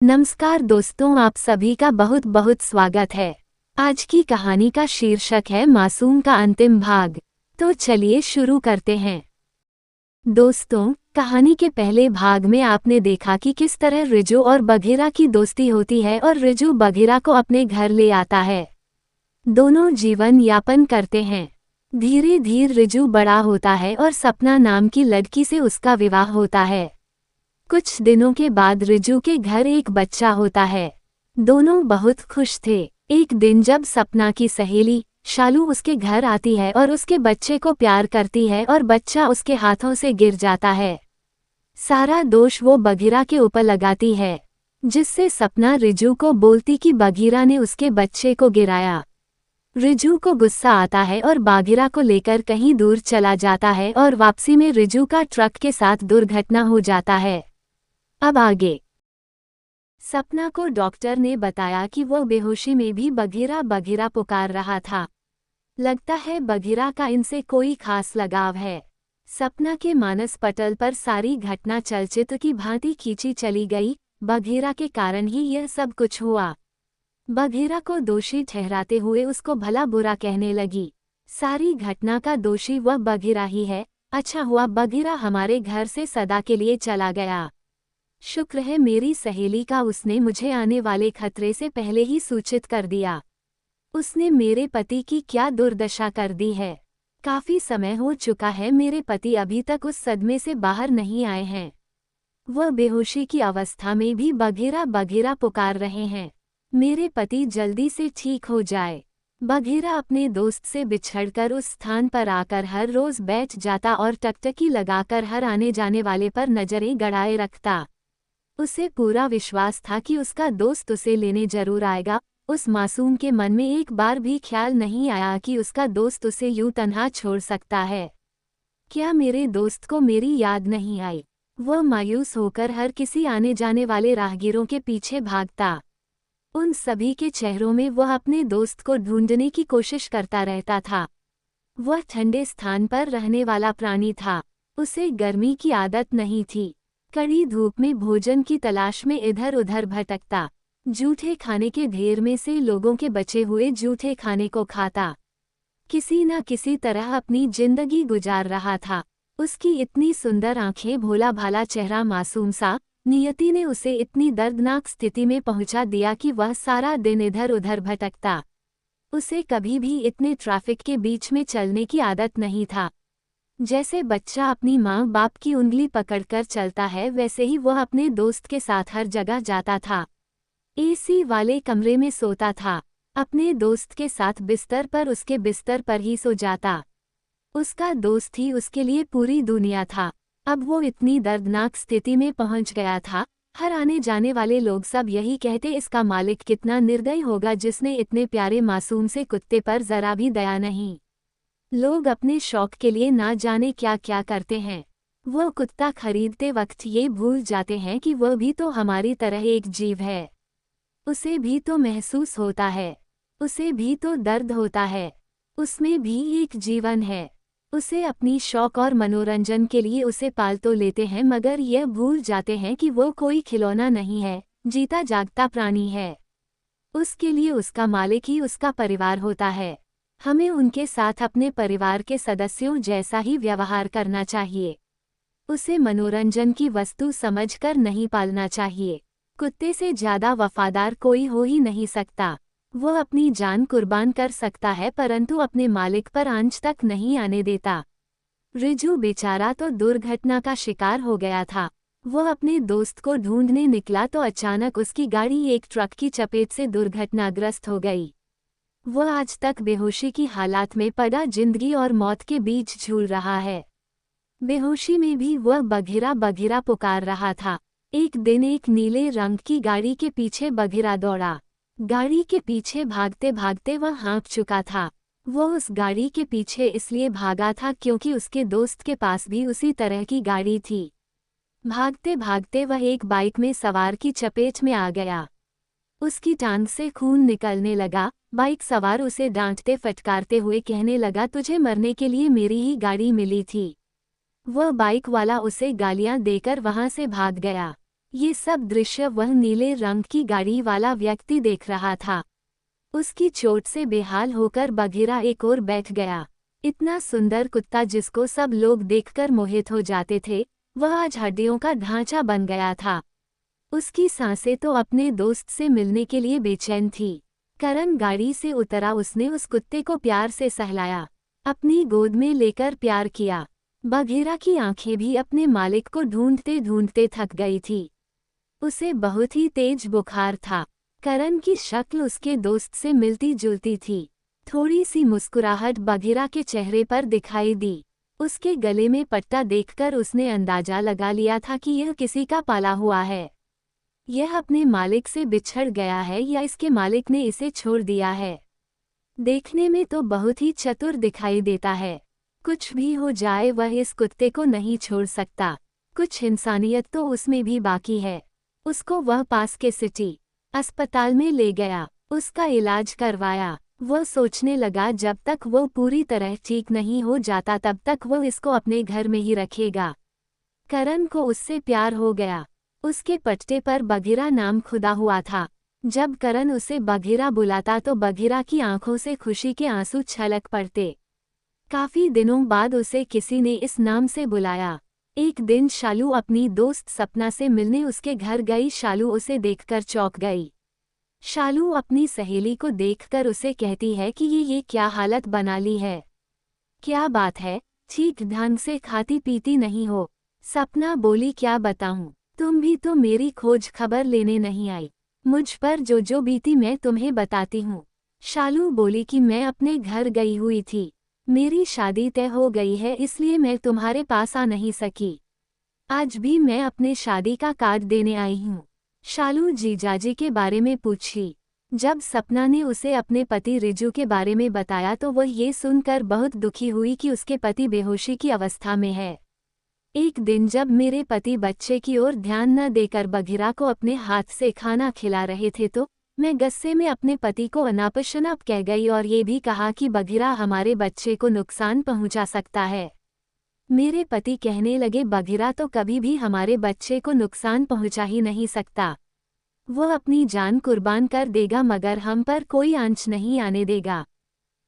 नमस्कार दोस्तों, आप सभी का बहुत बहुत स्वागत है। आज की कहानी का शीर्षक है मासूम का अंतिम भाग। तो चलिए शुरू करते हैं। दोस्तों, कहानी के पहले भाग में आपने देखा कि किस तरह रिजू और बघीरा की दोस्ती होती है और रिजू बघीरा को अपने घर ले आता है। दोनों जीवन यापन करते हैं। धीरे धीरे रिजू बड़ा होता है और सपना नाम की लड़की से उसका विवाह होता है। कुछ दिनों के बाद रिजू के घर एक बच्चा होता है। दोनों बहुत खुश थे। एक दिन जब सपना की सहेली शालू उसके घर आती है और उसके बच्चे को प्यार करती है और बच्चा उसके हाथों से गिर जाता है। सारा दोष वो बघीरा के ऊपर लगाती है, जिससे सपना रिजू को बोलती कि बघीरा ने उसके बच्चे को गिराया। रिजू को गुस्सा आता है और बघीरा को लेकर कहीं दूर चला जाता है और वापसी में रिजू का ट्रक के साथ दुर्घटना हो जाता है। अब आगे। सपना को डॉक्टर ने बताया कि वो बेहोशी में भी बघीरा बघीरा पुकार रहा था। लगता है बघीरा का इनसे कोई खास लगाव है। सपना के मानस पटल पर सारी घटना चलचित्र की भांति खींची चली गई। बघीरा के कारण ही यह सब कुछ हुआ। बघीरा को दोषी ठहराते हुए उसको भला बुरा कहने लगी। सारी घटना का दोषी वह बघीरा ही है। अच्छा हुआ बघीरा हमारे घर से सदा के लिए चला गया। शुक्र है मेरी सहेली का, उसने मुझे आने वाले खतरे से पहले ही सूचित कर दिया। उसने मेरे पति की क्या दुर्दशा कर दी है। काफी समय हो चुका है, मेरे पति अभी तक उस सदमे से बाहर नहीं आए हैं। वह बेहोशी की अवस्था में भी बघीरा बघीरा पुकार रहे हैं। मेरे पति जल्दी से ठीक हो जाए। बघीरा अपने दोस्त से बिछड़कर उस स्थान पर आकर हर रोज बैठ जाता और टकटकी लगाकर हर आने जाने वाले पर नजरें गड़ाए रखता। उसे पूरा विश्वास था कि उसका दोस्त उसे लेने जरूर आएगा। उस मासूम के मन में एक बार भी ख्याल नहीं आया कि उसका दोस्त उसे यूं तन्हा छोड़ सकता है। क्या मेरे दोस्त को मेरी याद नहीं आई? वह मायूस होकर हर किसी आने जाने वाले राहगीरों के पीछे भागता। उन सभी के चेहरों में वह अपने दोस्त को ढूंढने की कोशिश करता रहता था। वह ठंडे स्थान पर रहने वाला प्राणी था। उसे गर्मी की आदत नहीं थी। कड़ी धूप में भोजन की तलाश में इधर उधर भटकता। जूठे खाने के ढेर में से लोगों के बचे हुए जूठे खाने को खाता। किसी न किसी तरह अपनी जिंदगी गुजार रहा था। उसकी इतनी सुंदर आंखें, भोला भाला चेहरा, मासूम सा, नियति ने उसे इतनी दर्दनाक स्थिति में पहुंचा दिया कि वह सारा दिन इधर उधर भटकता। उसे कभी भी इतने ट्रैफिक के बीच में चलने की आदत नहीं था। जैसे बच्चा अपनी माँ बाप की उंगली पकड़कर चलता है, वैसे ही वह अपने दोस्त के साथ हर जगह जाता था। एसी वाले कमरे में सोता था। अपने दोस्त के साथ बिस्तर पर उसके बिस्तर पर ही सो जाता। उसका दोस्त ही उसके लिए पूरी दुनिया था। अब वो इतनी दर्दनाक स्थिति में पहुंच गया था। हर आने जाने वाले लोग सब यही कहते, इसका मालिक कितना निर्दयी होगा जिसने इतने प्यारे मासूम से कुत्ते पर जरा भी दया नहीं। लोग अपने शौक के लिए ना जाने क्या क्या करते हैं। वह कुत्ता खरीदते वक्त ये भूल जाते हैं कि वह भी तो हमारी तरह एक जीव है। उसे भी तो महसूस होता है। उसे भी तो दर्द होता है। उसमें भी एक जीवन है। उसे अपनी शौक और मनोरंजन के लिए उसे पाल तो लेते हैं, मगर यह भूल जाते हैं कि वो कोई खिलौना नहीं है, जीता जागता प्राणी है। उसके लिए उसका मालिक ही उसका परिवार होता है। हमें उनके साथ अपने परिवार के सदस्यों जैसा ही व्यवहार करना चाहिए। उसे मनोरंजन की वस्तु समझकर नहीं पालना चाहिए। कुत्ते से ज्यादा वफादार कोई हो ही नहीं सकता। वह अपनी जान कुर्बान कर सकता है, परंतु अपने मालिक पर आंच तक नहीं आने देता। रिजू बेचारा तो दुर्घटना का शिकार हो गया था। वह अपने दोस्त को ढूंढने निकला तो अचानक उसकी गाड़ी एक ट्रक की चपेट से दुर्घटनाग्रस्त हो गई। वह आज तक बेहोशी की हालात में पड़ा जिंदगी और मौत के बीच झूल रहा है। बेहोशी में भी वह बघीरा बघीरा पुकार रहा था। एक दिन एक नीले रंग की गाड़ी के पीछे बघीरा दौड़ा। गाड़ी के पीछे भागते भागते वह हाँफ चुका था। वह उस गाड़ी के पीछे इसलिए भागा था क्योंकि उसके दोस्त के पास भी उसी तरह की गाड़ी थी। भागते भागते वह एक बाइक में सवार की चपेट में आ गया। उसकी टांग से खून निकलने लगा। बाइक सवार उसे डांटते फटकारते हुए कहने लगा, तुझे मरने के लिए मेरी ही गाड़ी मिली थी। वह बाइक वाला उसे गालियां देकर वहां से भाग गया। ये सब दृश्य वह नीले रंग की गाड़ी वाला व्यक्ति देख रहा था। उसकी चोट से बेहाल होकर बघीरा एक ओर बैठ गया। इतना सुंदर कुत्ता जिसको सब लोग देखकर मोहित हो जाते थे, वह आज हड्डियों का ढांचा बन गया था। उसकी सांसें तो अपने दोस्त से मिलने के लिए बेचैन थी। करण गाड़ी से उतरा। उसने उस कुत्ते को प्यार से सहलाया, अपनी गोद में लेकर प्यार किया। बघीरा की आंखें भी अपने मालिक को ढूंढते ढूंढते थक गई थी। उसे बहुत ही तेज बुखार था। करण की शक्ल उसके दोस्त से मिलती जुलती थी। थोड़ी सी मुस्कुराहट बघीरा के चेहरे पर दिखाई दी। उसके गले में पट्टा देखकर उसने अंदाजा लगा लिया था कि यह किसी का पाला हुआ है। यह अपने मालिक से बिछड़ गया है या इसके मालिक ने इसे छोड़ दिया है। देखने में तो बहुत ही चतुर दिखाई देता है। कुछ भी हो जाए वह इस कुत्ते को नहीं छोड़ सकता। कुछ इंसानियत तो उसमें भी बाकी है। उसको वह पास के सिटी अस्पताल में ले गया, उसका इलाज करवाया। वह सोचने लगा जब तक वो पूरी तरह ठीक नहीं हो जाता तब तक वो इसको अपने घर में ही रखेगा। करण को उससे प्यार हो गया। उसके पट्टे पर बघीरा नाम खुदा हुआ था। जब करण उसे बघीरा बुलाता तो बघीरा की आंखों से खुशी के आंसू छलक पड़ते। काफी दिनों बाद उसे किसी ने इस नाम से बुलाया। एक दिन शालू अपनी दोस्त सपना से मिलने उसके घर गई। शालू उसे देखकर चौंक गई। शालू अपनी सहेली को देखकर उसे कहती है कि ये क्या हालत बना ली है। क्या बात है, ठीक ढंग से खाती पीती नहीं हो। सपना बोली, क्या बताऊं, तुम भी तो मेरी खोज खबर लेने नहीं आई। मुझ पर जो बीती मैं तुम्हें बताती हूँ। शालू बोली कि मैं अपने घर गई हुई थी। मेरी शादी तय हो गई है इसलिए मैं तुम्हारे पास आ नहीं सकी। आज भी मैं अपने शादी का कार्ड देने आई हूँ। शालू जीजाजी के बारे में पूछी। जब सपना ने उसे अपने पति रिजू के बारे में बताया तो वह ये सुनकर बहुत दुखी हुई कि उसके पति बेहोशी की अवस्था में है। एक दिन जब मेरे पति बच्चे की ओर ध्यान न देकर बघीरा को अपने हाथ से खाना खिला रहे थे तो मैं गुस्से में अपने पति को अनाप-शनाप कह गई और ये भी कहा कि बघीरा हमारे बच्चे को नुकसान पहुंचा सकता है। मेरे पति कहने लगे, बघीरा तो कभी भी हमारे बच्चे को नुकसान पहुंचा ही नहीं सकता। वो अपनी जान कुर्बान कर देगा मगर हम पर कोई आंच नहीं आने देगा।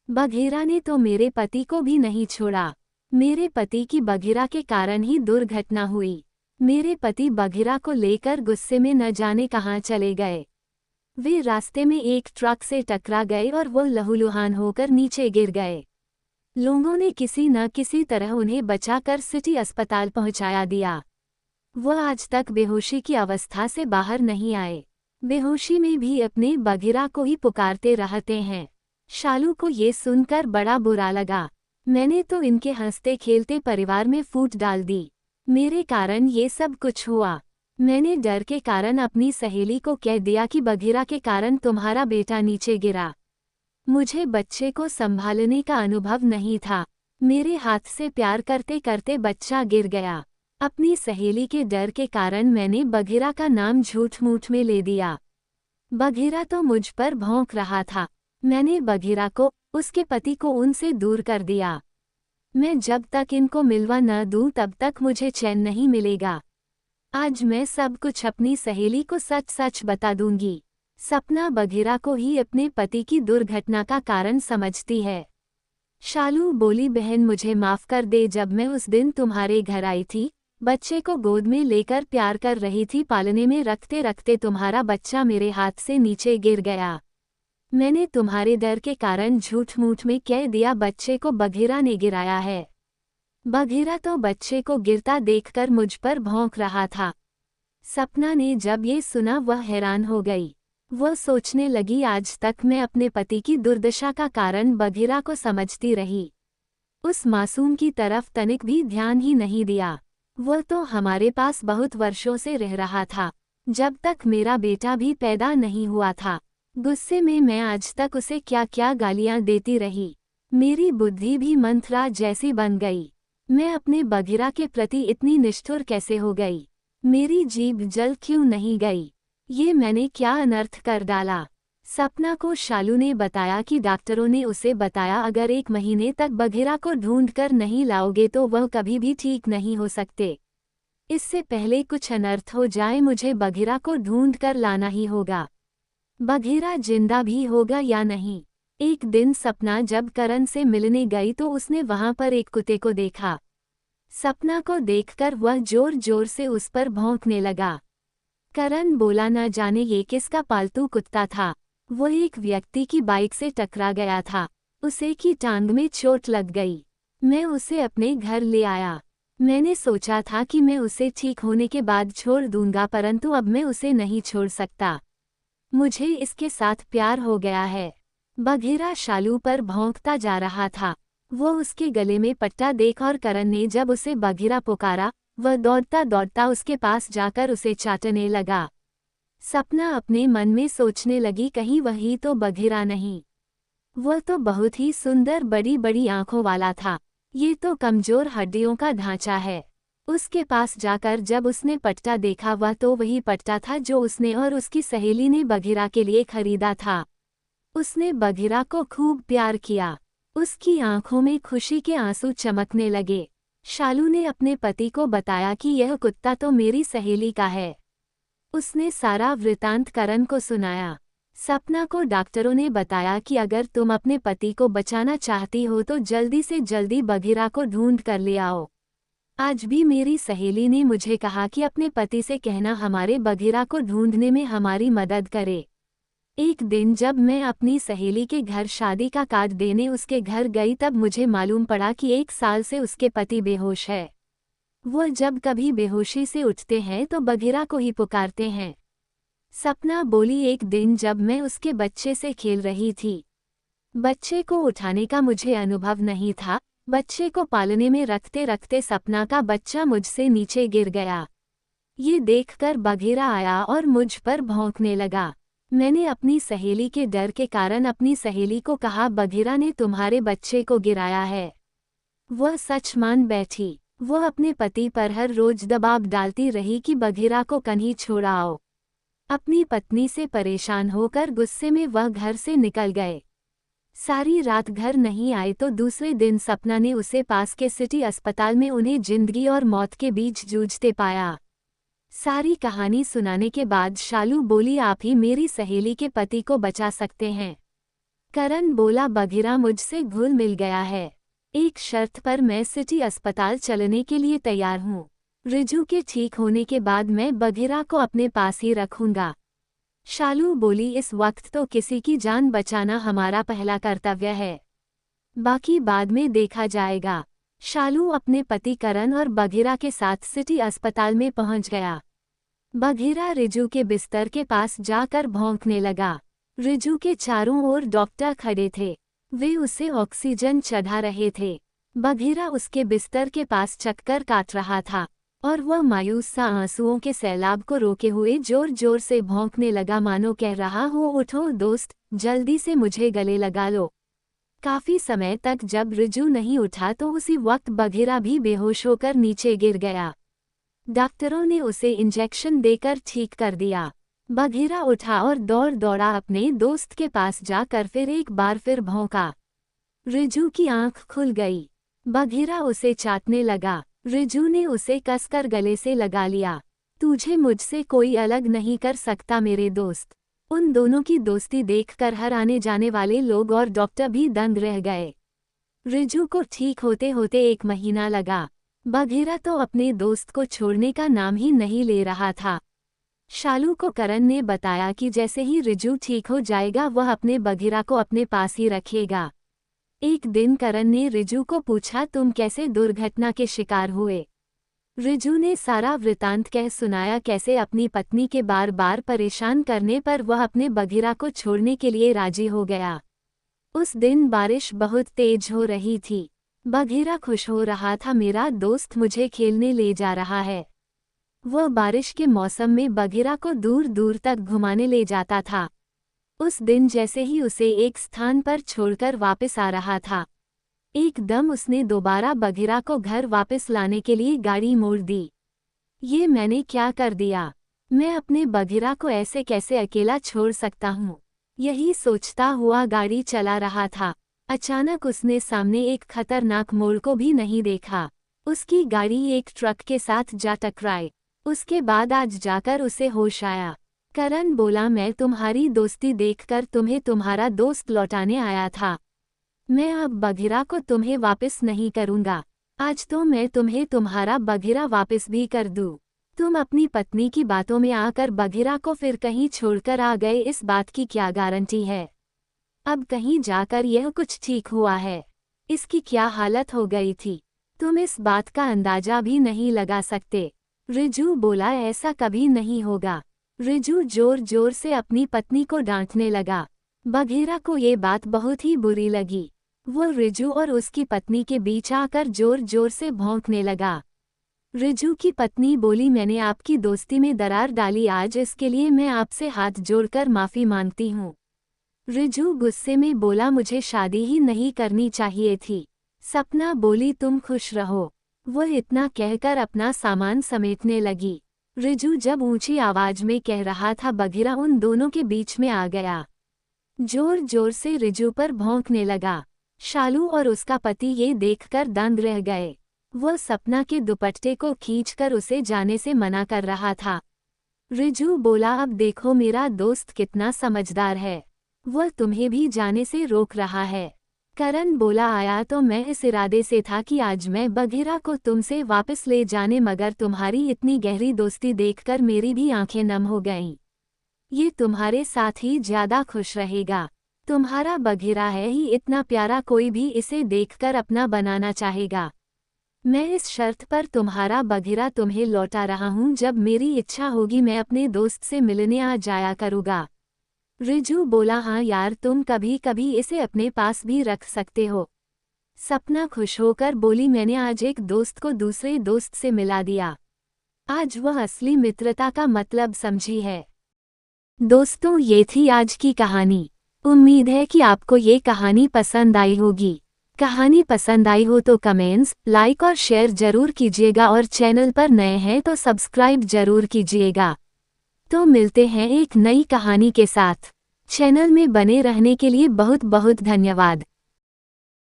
बघीरा ने तो मेरे पति को भी नहीं छोड़ा। मेरे पति की बघीरा के कारण ही दुर्घटना हुई। मेरे पति बघीरा को लेकर गुस्से में न जाने कहाँ चले गए। वे रास्ते में एक ट्रक से टकरा गए और वो लहूलुहान होकर नीचे गिर गए। लोगों ने किसी न किसी तरह उन्हें बचाकर सिटी अस्पताल पहुंचाया दिया। वह आज तक बेहोशी की अवस्था से बाहर नहीं आए। बेहोशी में भी अपने बघीरा को ही पुकारते रहते हैं। शालू को ये सुनकर बड़ा बुरा लगा। मैंने तो इनके हंसते खेलते परिवार में फूट डाल दी। मेरे कारण ये सब कुछ हुआ। मैंने डर के कारण अपनी सहेली को कह दिया कि बघीरा के कारण तुम्हारा बेटा नीचे गिरा। मुझे बच्चे को संभालने का अनुभव नहीं था। मेरे हाथ से प्यार करते करते बच्चा गिर गया। अपनी सहेली के डर के कारण मैंने बघीरा का नाम झूठ मूठ में ले दिया। बघीरा तो मुझ पर भौंक रहा था। मैंने बघीरा को, उसके पति को उनसे दूर कर दिया। मैं जब तक इनको मिलवा न दूं तब तक मुझे चैन नहीं मिलेगा। आज मैं सब कुछ अपनी सहेली को सच सच बता दूंगी। सपना बघीरा को ही अपने पति की दुर्घटना का कारण समझती है। शालू बोली, बहन मुझे माफ कर दे। जब मैं उस दिन तुम्हारे घर आई थी, बच्चे को गोद में लेकर प्यार कर रही थी, पालने में रखते रखते तुम्हारा बच्चा मेरे हाथ से नीचे गिर गया। मैंने तुम्हारे डर के कारण झूठ मूठ में कह दिया बच्चे को बघीरा ने गिराया है। बघीरा तो बच्चे को गिरता देखकर मुझ पर भौंक रहा था। सपना ने जब ये सुना वह हैरान हो गई। वह सोचने लगी, आज तक मैं अपने पति की दुर्दशा का कारण बघीरा को समझती रही। उस मासूम की तरफ तनिक भी ध्यान ही नहीं दिया। वह तो हमारे पास बहुत वर्षों से रह रहा था, जब तक मेरा बेटा भी पैदा नहीं हुआ था। गुस्से में मैं आज तक उसे क्या क्या गालियां देती रही। मेरी बुद्धि भी मंथरा जैसी बन गई। मैं अपने बघीरा के प्रति इतनी निष्ठुर कैसे हो गई। मेरी जीभ जल क्यों नहीं गई। ये मैंने क्या अनर्थ कर डाला। सपना को शालू ने बताया कि डॉक्टरों ने उसे बताया अगर 1 महीने तक बघीरा को ढूंढकर नहीं लाओगे तो वह कभी भी ठीक नहीं हो सकते। इससे पहले कुछ अनर्थ हो जाए मुझे बघीरा को ढूंढ कर लाना ही होगा। बघीरा जिंदा भी होगा या नहीं। एक दिन सपना जब करण से मिलने गई तो उसने वहां पर एक कुत्ते को देखा। सपना को देखकर वह जोर जोर से उस पर भौंकने लगा। करण बोला न जाने ये किसका पालतू कुत्ता था। वो एक व्यक्ति की बाइक से टकरा गया था। उसे की टांग में चोट लग गई। मैं उसे अपने घर ले आया। मैंने सोचा था कि मैं उसे ठीक होने के बाद छोड़ दूंगा, परंतु अब मैं उसे नहीं छोड़ सकता। मुझे इसके साथ प्यार हो गया है। बघीरा शालू पर भौंकता जा रहा था। वो उसके गले में पट्टा देख और करण ने जब उसे बघीरा पुकारा, वह दौड़ता दौड़ता उसके पास जाकर उसे चाटने लगा। सपना अपने मन में सोचने लगी कहीं वही तो बघीरा नहीं। वह तो बहुत ही सुंदर बड़ी बड़ी आंखों वाला था। ये तो कमजोर हड्डियों का ढांचा है। उसके पास जाकर जब उसने पट्टा देखा वह तो वही पट्टा था जो उसने और उसकी सहेली ने बघीरा के लिए खरीदा था। उसने बघीरा को खूब प्यार किया। उसकी आंखों में खुशी के आंसू चमकने लगे। शालू ने अपने पति को बताया कि यह कुत्ता तो मेरी सहेली का है। उसने सारा वृतांत करण को सुनाया। सपना को डॉक्टरों ने बताया कि अगर तुम अपने पति को बचाना चाहती हो तो जल्दी से जल्दी बघीरा को ढूंढ कर ले आओ। आज भी मेरी सहेली ने मुझे कहा कि अपने पति से कहना हमारे बघीरा को ढूंढने में हमारी मदद करे। एक दिन जब मैं अपनी सहेली के घर शादी का कार्ड देने उसके घर गई तब मुझे मालूम पड़ा कि 1 साल से उसके पति बेहोश है। वह जब कभी बेहोशी से उठते हैं तो बघीरा को ही पुकारते हैं। सपना बोली एक दिन जब मैं उसके बच्चे से खेल रही थी। बच्चे को उठाने का मुझे अनुभव नहीं था। बच्चे को पालने में रखते रखते सपना का बच्चा मुझसे नीचे गिर गया। ये देखकर बघीरा आया और मुझ पर भौंकने लगा। मैंने अपनी सहेली के डर के कारण अपनी सहेली को कहा बघीरा ने तुम्हारे बच्चे को गिराया है। वह सच मान बैठी। वह अपने पति पर हर रोज दबाव डालती रही कि बघीरा को कहीं छोड़ाओ। अपनी पत्नी से परेशान होकर गुस्से में वह घर से निकल गए। सारी रात घर नहीं आए तो दूसरे दिन सपना ने उसे पास के सिटी अस्पताल में उन्हें जिंदगी और मौत के बीच जूझते पाया। सारी कहानी सुनाने के बाद शालू बोली आप ही मेरी सहेली के पति को बचा सकते हैं। करण बोला बघीरा मुझसे घुल मिल गया है। एक शर्त पर मैं सिटी अस्पताल चलने के लिए तैयार हूँ। रिजू के ठीक होने के बाद मैं बघीरा को अपने पास ही रखूंगा। शालू बोली इस वक्त तो किसी की जान बचाना हमारा पहला कर्तव्य है, बाकी बाद में देखा जाएगा। शालू अपने पति करण और बघीरा के साथ सिटी अस्पताल में पहुंच गया। बघीरा रिजू के बिस्तर के पास जाकर भौंकने लगा। रिजू के चारों ओर डॉक्टर खड़े थे। वे उसे ऑक्सीजन चढ़ा रहे थे। बघीरा उसके बिस्तर के पास चक्कर काट रहा था और वह मायूस सा आंसुओं के सैलाब को रोके हुए जोर जोर से भौंकने लगा मानो कह रहा हो उठो दोस्त, जल्दी से मुझे गले लगा लो। काफी समय तक जब रिजू नहीं उठा तो उसी वक्त बघीरा भी बेहोश होकर नीचे गिर गया। डॉक्टरों ने उसे इंजेक्शन देकर ठीक कर दिया। बघीरा उठा और दौड़ दौड़ा अपने दोस्त के पास जाकर फिर एक बार फिर भौंका। रिजू की आंख खुल गई। बघीरा उसे चाटने लगा। रिजू ने उसे कसकर गले से लगा लिया। तुझे मुझसे कोई अलग नहीं कर सकता मेरे दोस्त। उन दोनों की दोस्ती देखकर हर आने जाने वाले लोग और डॉक्टर भी दंग रह गए। रिजू को ठीक होते होते 1 महीना लगा। बघीरा तो अपने दोस्त को छोड़ने का नाम ही नहीं ले रहा था। शालू को करण ने बताया कि जैसे ही रिजू ठीक हो जाएगा वह अपने बघीरा को अपने पास ही रखेगा। एक दिन करण ने रिजू को पूछा तुम कैसे दुर्घटना के शिकार हुए। रिजू ने सारा वृतांत कह सुनाया कैसे अपनी पत्नी के बार बार परेशान करने पर वह अपने बघीरा को छोड़ने के लिए राजी हो गया। उस दिन बारिश बहुत तेज हो रही थी। बघीरा खुश हो रहा था मेरा दोस्त मुझे खेलने ले जा रहा है। वह बारिश के मौसम में बघीरा को दूर दूर तक घुमाने ले जाता था। उस दिन जैसे ही उसे एक स्थान पर छोड़कर वापस आ रहा था, एकदम उसने दोबारा बघीरा को घर वापस लाने के लिए गाड़ी मोड़ दी। ये मैंने क्या कर दिया? मैं अपने बघीरा को ऐसे कैसे अकेला छोड़ सकता हूँ? यही सोचता हुआ गाड़ी चला रहा था। अचानक उसने सामने एक खतरनाक मोड़ को भी नहीं देखा। उसकी गाड़ी एक ट्रक के साथ जा टकराई। उसके बाद आज जाकर उसे होश आया। करण बोला, मैं तुम्हारी दोस्ती देखकर तुम्हें तुम्हारा दोस्त लौटाने आया था। मैं अब बघिरा को तुम्हें वापस नहीं करूंगा। आज तो मैं तुम्हें तुम्हारा बघिरा वापस भी कर दूं। तुम अपनी पत्नी की बातों में आकर बघिरा को फिर कहीं छोड़कर आ गए, इस बात की क्या गारंटी है? अब कहीं जाकर यह कुछ ठीक हुआ है। इसकी क्या हालत हो गई थी, तुम इस बात का अंदाजा भी नहीं लगा सकते। रिजू बोला, ऐसा कभी नहीं होगा। रिजू जोर जोर से अपनी पत्नी को डांटने लगा। बघिरा को ये बात बहुत ही बुरी लगी। वो रिजू और उसकी पत्नी के बीच आकर जोर जोर से भौंकने लगा। रिजू की पत्नी बोली, मैंने आपकी दोस्ती में दरार डाली, आज इसके लिए मैं आपसे हाथ जोड़कर माफी मांगती हूँ। रिजू गुस्से में बोला, मुझे शादी ही नहीं करनी चाहिए थी। सपना बोली, तुम खुश रहो। वो इतना कहकर अपना सामान समेटने लगी। रिजू जब ऊंची आवाज में कह रहा था, बघिरा उन दोनों के बीच में आ गया। जोर जोर से रिजू पर भौंकने लगा। शालू और उसका पति ये देखकर दंग रह गए। वो सपना के दुपट्टे को खींचकर उसे जाने से मना कर रहा था। रिजू बोला, अब देखो मेरा दोस्त कितना समझदार है, वह तुम्हें भी जाने से रोक रहा है। करण बोला, आया तो मैं इस इरादे से था कि आज मैं बघिरा को तुमसे वापस ले जाने, मगर तुम्हारी इतनी गहरी दोस्ती देखकर मेरी भी आंखें नम हो गईं। ये तुम्हारे साथ ही ज्यादा खुश रहेगा। तुम्हारा बघिरा है ही इतना प्यारा, कोई भी इसे देखकर अपना बनाना चाहेगा। मैं इस शर्त पर तुम्हारा बघिरा तुम्हें लौटा रहा हूँ, जब मेरी इच्छा होगी मैं अपने दोस्त से मिलने आ जाया करूँगा। रिजू बोला, हाँ यार, तुम कभी कभी इसे अपने पास भी रख सकते हो। सपना खुश होकर बोली, मैंने आज एक दोस्त को दूसरे दोस्त से मिला दिया। आज वह असली मित्रता का मतलब समझी है। दोस्तों, ये थी आज की कहानी। उम्मीद है कि आपको ये कहानी पसंद आई होगी। कहानी पसंद आई हो तो कमेंट्स, लाइक और शेयर जरूर कीजिएगा, और चैनल पर नए हैं तो सब्सक्राइब जरूर कीजिएगा। तो मिलते हैं एक नई कहानी के साथ। चैनल में बने रहने के लिए बहुत बहुत धन्यवाद।